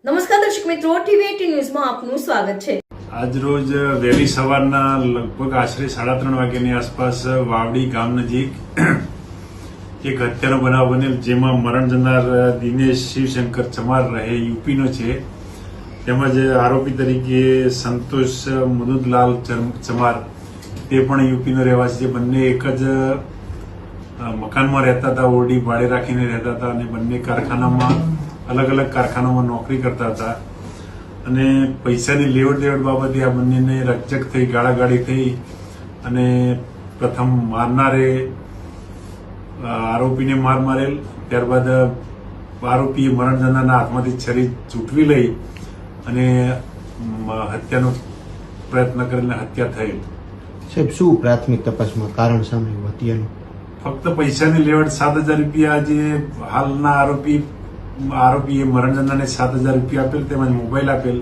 નમસ્કાર દર્શક મિત્રો, ટીવી18 ન્યૂઝમાં આપનું સ્વાગત છે। આજ રોજ વહેલી સવારના લગભગ આશરે 3:30 વાગ્યાની આસપાસ વાવડી ગામ નજીક એક હત્યાનો બનાવ બનેલ, જેમાં મરણ જનાર દિનેશ શિવશંકર ચમાર રહે યુપીનો છે, તેમજ આરોપી તરીકે સંતોષ મદુદલાલ ચમાર તે પણ યુપીનો રહેવાસી છે। બંને એક જ મકાનમાં રહેતા હતા, ઓરડી ભાડે રાખીને રહેતા હતા અને બંને કારખાનામાં અલગ અલગ કારખાનામાં નોકરી કરતા હતા અને પૈસાની લેવડ દેવડ બાબતે આ બંનેને રકઝક થઈ, ગાળાગાળી થઈ અને પ્રથમ મારનારે આરોપીને માર મારેલ, ત્યારબાદ આરોપીએ મરણ જનારના હાથમાંથી છરી ઝૂંટવી લઈ અને હત્યાનો પ્રયત્ન કરીને હત્યા થયેલ। સાહેબ, શું પ્રાથમિક તપાસમાં કારણ સામે હત્યાનું? ફક્ત પૈસાની લેવડ 7,000 રૂપિયા જે હાલના આરોપીએ મરણ જનારને 7,000 રૂપિયા આપેલ, તેમજ મોબાઈલ આપેલ,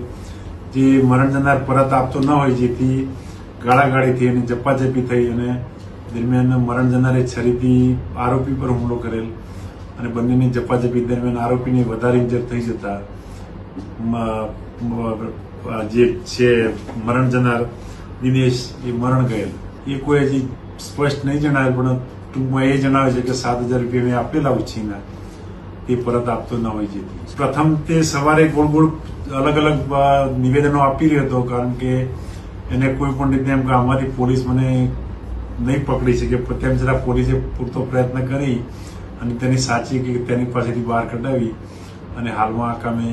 જે મરણ જનાર પરત આપતો ન હોય, જેથી ગાળાગાળી થઈ અને ઝપાઝપી થઈ અને દરમિયાન મરણ જનારે છરીથી આરોપી પર હુમલો કરેલ અને બંનેની ઝપાઝપી દરમિયાન આરોપીને વધારે ઇન્જર થઈ જતા જે છે મરણ જનાર દિનેશ એ મરણ ગયેલ। એ કોઈ હજી સ્પષ્ટ નહીં જણાવેલ, પણ ટૂંકમાં એ જણાવે છે કે 7,000 રૂપિયા મેં આપેલા ઉછીના, તે પરત આપતો ન હોય જેથી। પ્રથમ તે સવારે ગોળ ગોળ અલગ અલગ નિવેદનો આપી રહ્યો હતો, કારણ કે એને કોઈ પણ રીતે એમ કે આમાંથી પોલીસ મને નહીં પકડી શકે, તેમ છતાં પોલીસે પૂરતો પ્રયત્ન કરી અને તેની સાચી કે તેની પાસેથી બહાર કઢાવી અને હાલમાં આ કામે